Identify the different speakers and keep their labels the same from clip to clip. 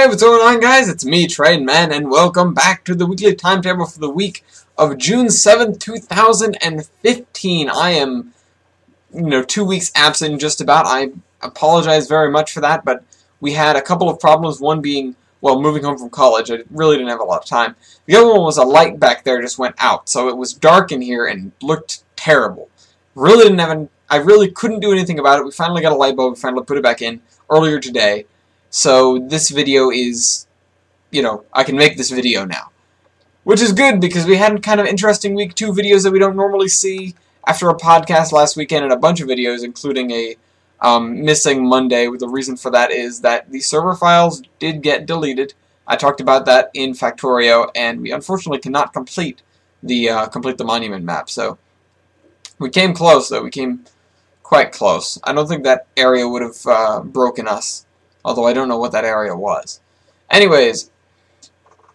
Speaker 1: Hey, what's going on, guys? It's me, Trainman, and welcome back to the weekly timetable for the week of June 7th, 2015. I am, 2 weeks absent just about. I apologize very much for that, but we had a couple of problems, one being, moving home from college. I really didn't have a lot of time. The other one was a light back there just went out, so it was dark in here and looked terrible. I really couldn't do anything about it. We finally got a light bulb, we finally put it back in earlier today. So this video is, I can make this video now. Which is good because we had kind of interesting week 2 videos that we don't normally see after a podcast last weekend and a bunch of videos, including a missing Monday. The reason for that is that the server files did get deleted. I talked about that in Factorio, and we unfortunately cannot complete the monument map. So we came close, though. We came quite close. I don't think that area would have broken us. Although I don't know what that area was. Anyways,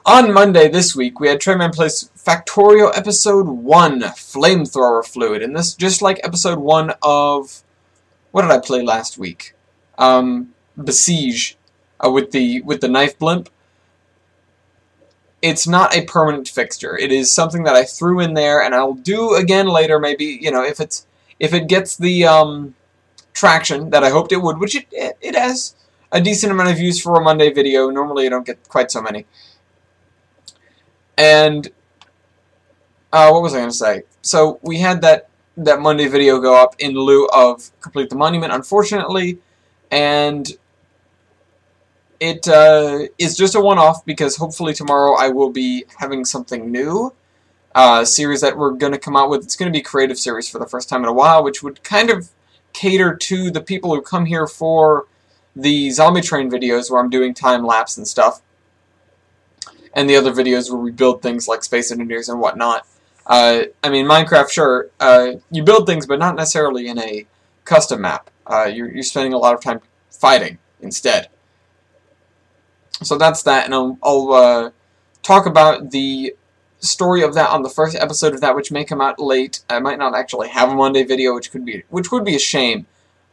Speaker 1: on Monday this week, we had Trainman Plays Factorio Episode 1, Flamethrower Fluid. And this, just like Episode 1 of... What did I play last week? Besiege, with the knife blimp. It's not a permanent fixture. It is something that I threw in there, and I'll do again later, maybe, if it gets the traction that I hoped it would, which it has. A decent amount of views for a Monday video. Normally I don't get quite so many. And what was I going to say? So we had that Monday video go up in lieu of Complete the Monument, unfortunately, and it is just a one-off because hopefully tomorrow I will be having something new. A series that we're going to come out with. It's going to be a creative series for the first time in a while, which would kind of cater to the people who come here for the Zombie Train videos where I'm doing time-lapse and stuff, and the other videos where we build things like Space Engineers and whatnot. I mean, Minecraft, sure, you build things, but not necessarily in a custom map. You're spending a lot of time fighting instead. So that's that, and I'll talk about the story of that on the first episode of that, which may come out late. I might not actually have a Monday video, which would be a shame,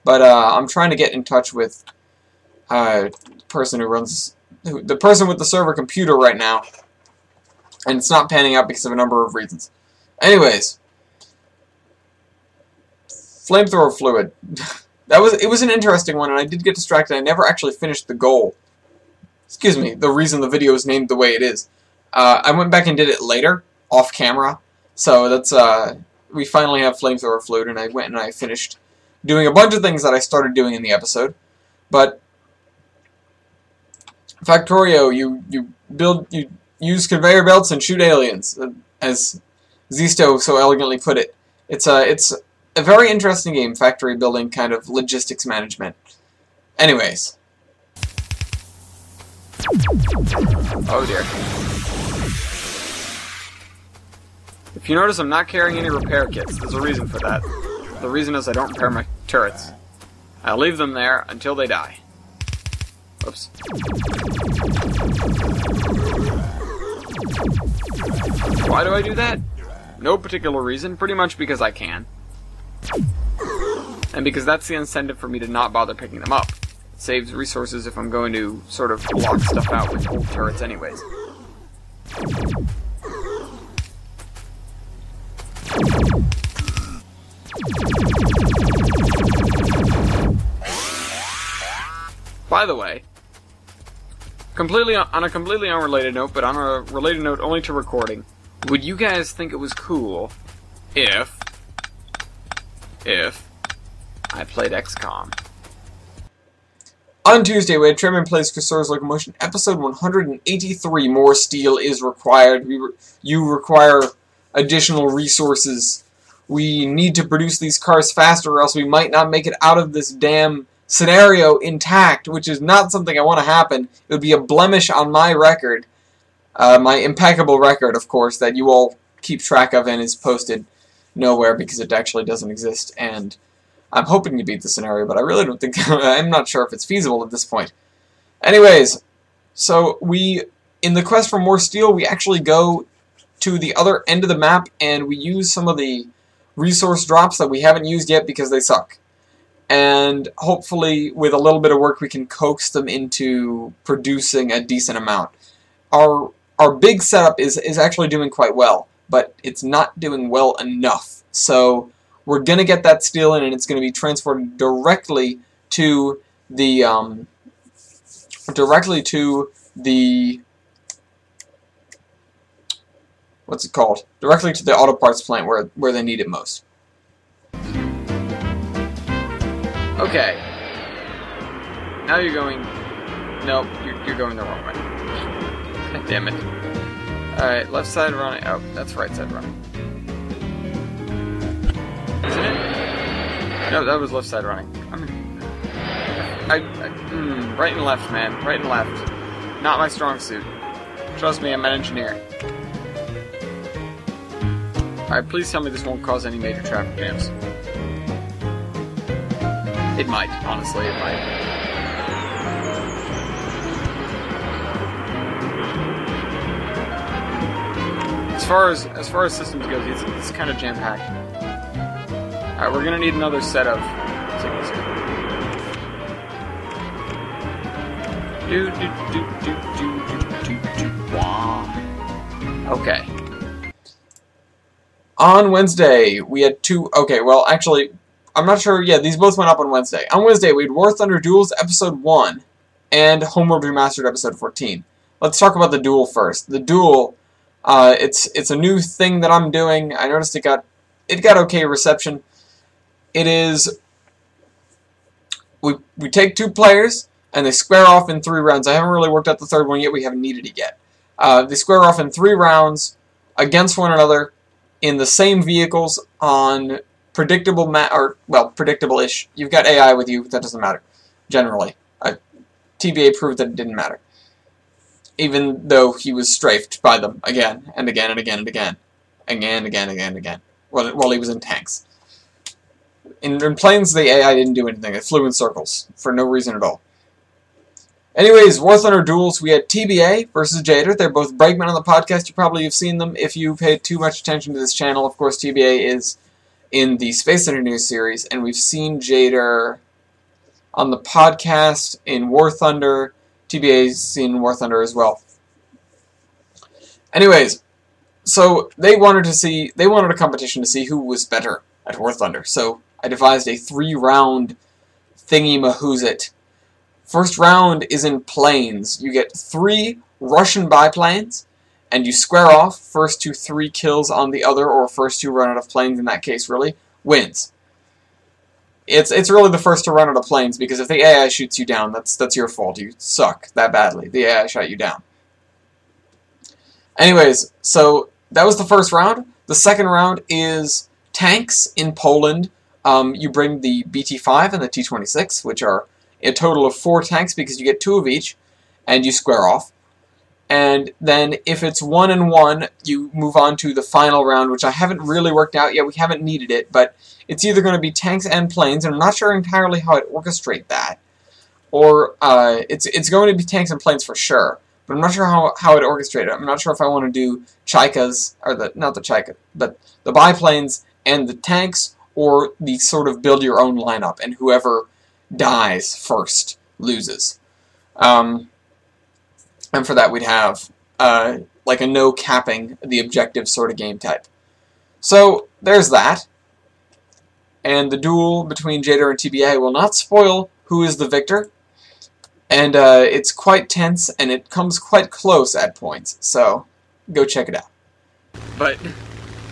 Speaker 1: but I'm trying to get in touch with the person with the server computer right now, and it's not panning out because of a number of reasons. Anyways, Flamethrower Fluid. It was an interesting one, and I did get distracted. I never actually finished the goal. Excuse me, the reason the video is named the way it is. I went back and did it later, off camera. So that's we finally have Flamethrower Fluid, and I went and I finished doing a bunch of things that I started doing in the episode. But Factorio, you use conveyor belts and shoot aliens, as Zisto so elegantly put it. It's a very interesting game, factory building kind of logistics management. Anyways. Oh dear. If you notice, I'm not carrying any repair kits. There's a reason for that. The reason is I don't repair my turrets. I leave them there until they die. Oops. Why do I do that? No particular reason, pretty much because I can. And because that's the incentive for me to not bother picking them up. It saves resources if I'm going to sort of block stuff out with old turrets anyways. By the way, on a completely unrelated note, but on a related note only to recording, would you guys think it was cool if I played XCOM? On Tuesday, we had Trainman Plays Cursors Locomotion, episode 183. More steel is required. You require additional resources. We need to produce these cars faster, or else we might not make it out of this damn scenario intact, which is not something I want to happen. It would be a blemish on my record. My impeccable record, of course, that you all keep track of and is posted nowhere because it actually doesn't exist. And I'm hoping to beat the scenario, but I really don't think... I'm not sure if it's feasible at this point. Anyways, so in the quest for more steel, we actually go to the other end of the map, and we use some of the resource drops that we haven't used yet because they suck. and hopefully with a little bit of work we can coax them into producing a decent amount. Our big setup is actually doing quite well, but it's not doing well enough. So we're going to get that steel in, and it's going to be transported directly to the what's it called? Directly to the auto parts plant where they need it most. Okay. Now you're going. Nope, you're going the wrong way. God damn it. Alright, left side running. Oh, that's right side running. Isn't it? No, that was left side running. Right and left, man. Right and left. Not my strong suit. Trust me, I'm an engineer. Alright, please tell me this won't cause any major traffic jams. It might, honestly, it might. As far as systems goes, it's kind of jam-packed. Alright, we're gonna need another set of signals here. Okay. On Wednesday, we had two... Okay, well, actually, I'm not sure... Yeah, these both went up on Wednesday. On Wednesday, we had War Thunder Duels Episode 1 and Homeworld Remastered Episode 14. Let's talk about the duel first. The duel, it's a new thing that I'm doing. I noticed it got okay reception. It is... We take two players, and they square off in 3 rounds. I haven't really worked out the third one yet. We haven't needed it yet. They square off in 3 rounds against one another in the same vehicles on predictable predictable-ish. You've got AI with you, that doesn't matter, generally. TBA proved that it didn't matter. Even though he was strafed by them again, and again, and again, and again. Again. While he was in tanks. In planes, the AI didn't do anything. It flew in circles, for no reason at all. Anyways, War Thunder Duels, we had TBA versus Jader. They're both Bregmen on the podcast. You probably have seen them if you paid too much attention to this channel. Of course, TBA is in the Space Engineers series, and we've seen Jader on the podcast in War Thunder. TBA's seen War Thunder as well. Anyways, so they wanted a competition to see who was better at War Thunder. So I devised a 3-round thingy-mahoozit. First round is in planes. You get 3 Russian biplanes, and you square off. First to 3 kills on the other, or first to run out of planes in that case, really, wins. It's really the first to run out of planes, because if the AI shoots you down, that's your fault. You suck that badly. The AI shot you down. Anyways, so that was the first round. The second round is tanks in Poland. You bring the BT-5 and the T-26, which are a total of 4 tanks because you get 2 of each, and you square off. And then if it's 1-1, you move on to the final round, which I haven't really worked out yet. We haven't needed it, but it's either going to be tanks and planes, and I'm not sure entirely how I'd orchestrate that. Or it's going to be tanks and planes for sure, but I'm not sure how I'd orchestrate it. I'm not sure if I want to do Chaikas, or not the Chaika, but the biplanes and the tanks, or the sort of build your own lineup, and whoever dies first loses. And for that we'd have like a no capping the objective sort of game type. So there's that. And the duel between Jader and TBA will not spoil who is the victor. And it's quite tense, and it comes quite close at points. So go check it out. But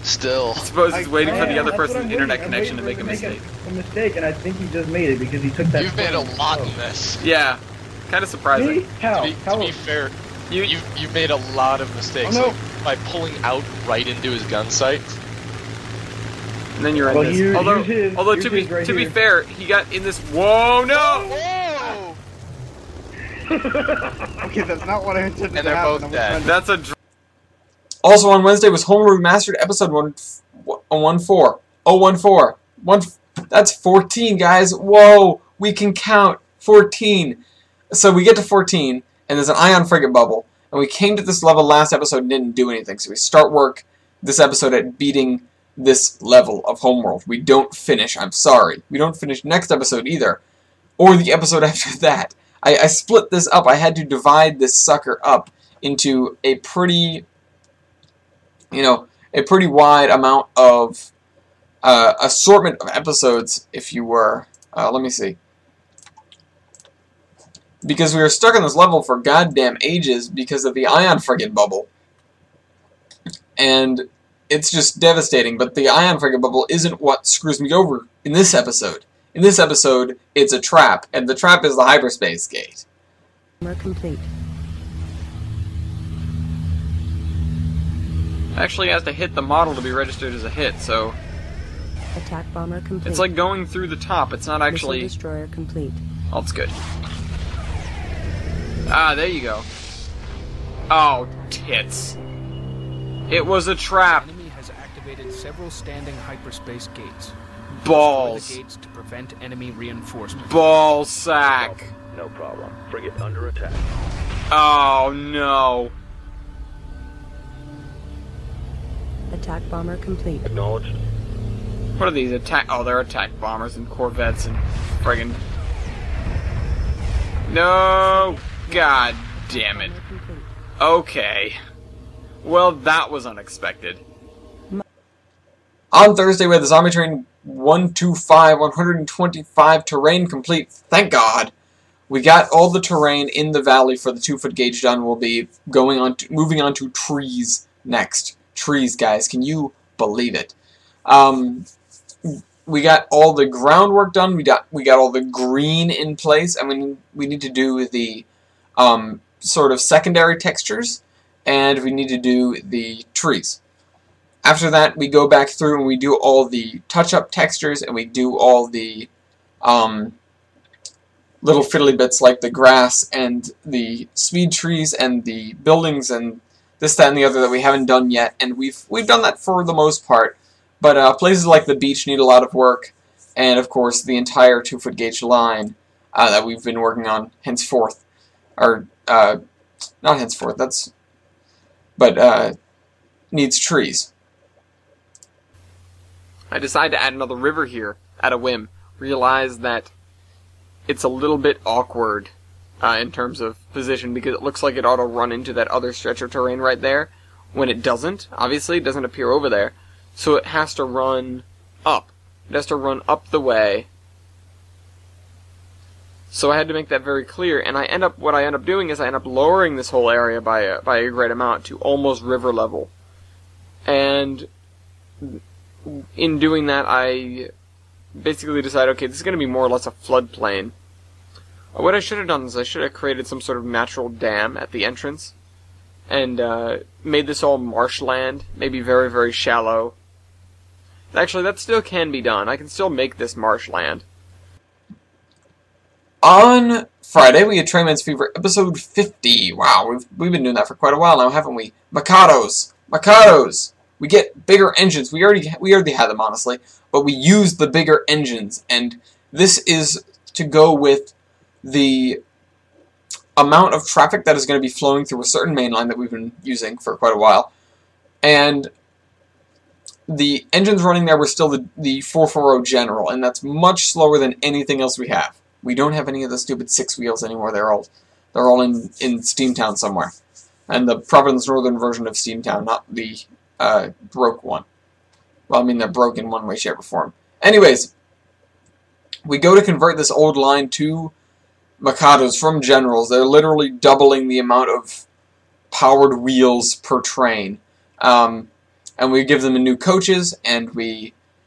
Speaker 2: still,
Speaker 1: I suppose he's waiting for the other person's internet connection to make a mistake.
Speaker 3: A mistake, and I think he just made it because he took that.
Speaker 2: You've made a lot in this.
Speaker 1: Yeah, kind of surprising.
Speaker 3: Me? How?
Speaker 2: To be fair, you made a lot of mistakes,
Speaker 3: oh, no.
Speaker 2: like by pulling out right into his gun sight.
Speaker 1: And then you're in this. Although to be fair, he got in this. Whoa, no!
Speaker 2: Whoa!
Speaker 3: Okay, that's not what I intended
Speaker 2: And
Speaker 3: to
Speaker 2: they're
Speaker 3: happen.
Speaker 2: both dead.
Speaker 1: That's a. Also on Wednesday was Homeworld Remastered Episode 014. That's 14, guys. Whoa, we can count 14. So we get to 14, and there's an ion frigate bubble, and we came to this level last episode and didn't do anything. So we start work this episode at beating this level of Homeworld. We don't finish, I'm sorry. We don't finish next episode either, or the episode after that. I split this up. I had to divide this sucker up into a pretty, a pretty wide amount of assortment of episodes, if you were. Let me see. Because we were stuck on this level for goddamn ages because of the ion friggin' bubble. And it's just devastating, but the ion friggin' bubble isn't what screws me over in this episode. In this episode, it's a trap, and the trap is the hyperspace gate.
Speaker 4: Complete.
Speaker 1: Actually has to hit the model to be registered as a hit, so
Speaker 4: Attack bomber complete.
Speaker 1: it's like going through the top. It's not actually...
Speaker 4: Missile destroyer complete.
Speaker 1: Oh, it's good. Ah, there you go. Oh, tits. It was a trap.
Speaker 5: The enemy has activated several standing hyperspace gates.
Speaker 1: Balls.
Speaker 5: Destroy the gates to prevent enemy reinforcement.
Speaker 1: Ball sack.
Speaker 6: No problem. Frigate under attack.
Speaker 1: Oh, no.
Speaker 4: Attack bomber complete.
Speaker 6: Acknowledged.
Speaker 1: What are these attack? Oh, they're attack bombers and corvettes and friggin'. No! God damn it.
Speaker 4: Bomber complete.
Speaker 1: Okay. Well, that was unexpected. On Thursday, we had the Zombie Train 125 terrain complete. Thank God. We got all the terrain in the valley for the 2-foot gauge done. We'll be moving on to trees next. Trees, guys. Can you believe it? We got all the groundwork done. We got all the green in place, and we need to do the sort of secondary textures, and we need to do the trees. After that, we go back through and we do all the touch-up textures, and we do all the little fiddly bits like the grass and the speed trees and the buildings and this, that, and the other that we haven't done yet. And we've done that for the most part. But places like the beach need a lot of work, and of course the entire 2-foot gauge line that we've been working on henceforth, or not henceforth. But needs trees. I decided to add another river here at a whim. Realize that it's a little bit awkward in terms of position because it looks like it ought to run into that other stretch of terrain right there when it doesn't. Obviously, it doesn't appear over there. So it has to run up. It has to run up the way. So I had to make that very clear, and what I end up doing is I end up lowering this whole area by a great amount to almost river level. And in doing that, I basically decided, okay, this is going to be more or less a floodplain. What I should have done is I should have created some sort of natural dam at the entrance, and made this all marshland, maybe very, very shallow. Actually, that still can be done. I can still make this marshland. On Friday, we had Trainman's Fever, episode 50. Wow, we've been doing that for quite a while now, haven't we? Mikados! Mikados! We get bigger engines. We already had them, honestly, but we use the bigger engines, and this is to go with the amount of traffic that is going to be flowing through a certain main line that we've been using for quite a while. And the engines running there were still the 440 General, and that's much slower than anything else we have. We don't have any of the stupid 6 wheels anymore. They're all in Steamtown somewhere. And the Providence Northern version of Steamtown, not the broke one. Well, I mean, they're broke in one way, shape, or form. Anyways, we go to convert this old line to Mikados from Generals. They're literally doubling the amount of powered wheels per train. And we give them new coaches, and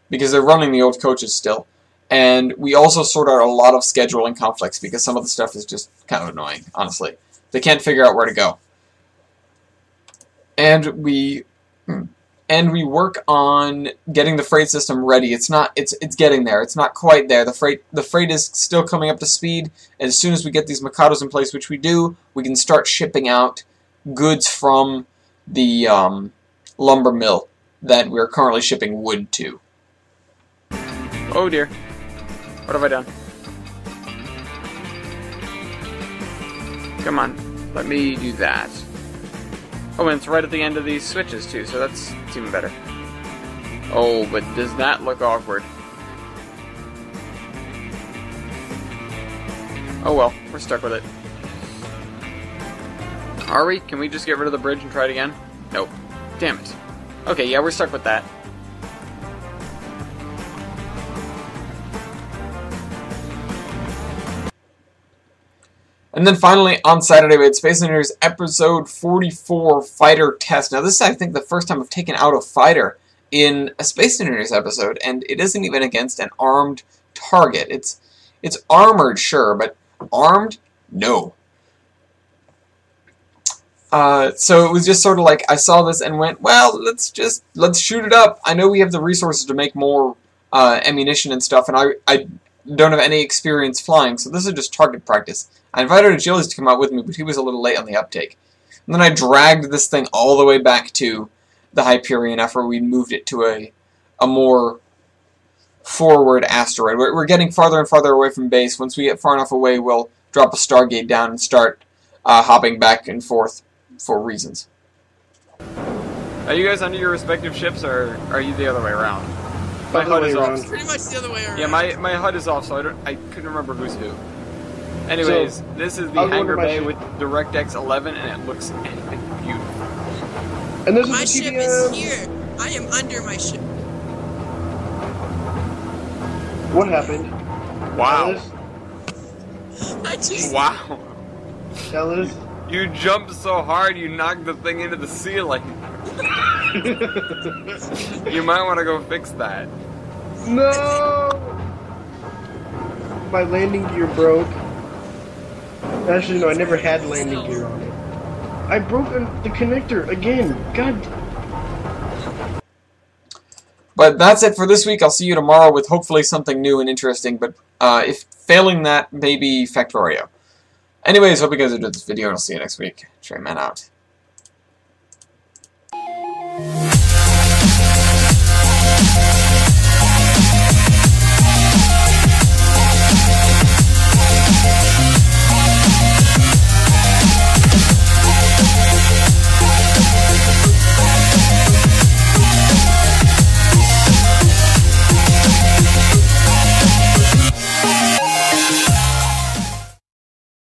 Speaker 1: because they're running the old coaches still. And we also sort out a lot of scheduling conflicts, because some of the stuff is just kind of annoying, honestly. They can't figure out where to go. And we work on getting the freight system ready. It's getting there. It's not quite there. The freight is still coming up to speed. And as soon as we get these Mikados in place, which we do, we can start shipping out goods from the lumber mill that we're currently shipping wood to. Oh dear. What have I done? Come on. Let me do that. Oh, and it's right at the end of these switches, too, so that's even better. Oh, but does that look awkward? Oh well, we're stuck with it. Are we? Can we just get rid of the bridge and try it again? Nope. Damn it. Okay, yeah, we're stuck with that. And then finally, on Saturday, we had Space Invaders Episode 44 Fighter Test. Now, this is, I think, the first time I've taken out a fighter in a Space Invaders episode, and it isn't even against an armed target. It's armored, sure, but armed? No. So it was just sort of like, I saw this and went, well, let's shoot it up. I know we have the resources to make more ammunition and stuff, and I don't have any experience flying, so this is just target practice. I invited Achilles to come out with me, but he was a little late on the uptake. And then I dragged this thing all the way back to the Hyperion after we moved it to a more forward asteroid. We're getting farther and farther away from base. Once we get far enough away, we'll drop a Stargate down and start hopping back and forth for reasons. Are you guys under your respective ships, or are you the other way around? My HUD is off.
Speaker 7: Pretty much the other way around.
Speaker 1: Yeah, my HUD is off, so I couldn't remember who's who. Anyways, so, this is the hangar bay with DirectX 11, and it looks beautiful.
Speaker 3: And this
Speaker 7: my
Speaker 3: is
Speaker 7: ship is here. I am under my ship.
Speaker 3: What happened?
Speaker 1: Wow.
Speaker 7: I just...
Speaker 1: Wow.
Speaker 3: Fellas?
Speaker 1: You jumped so hard, you knocked the thing into the ceiling. You might want to go fix that.
Speaker 3: No! My landing gear broke. Actually, no, I never had landing gear on it. I broke the connector again. God.
Speaker 1: But that's it for this week. I'll see you tomorrow with hopefully something new and interesting. But if failing that, maybe Factorio. Anyways, hope you guys enjoyed this video, and I'll see you next week. Trainman out.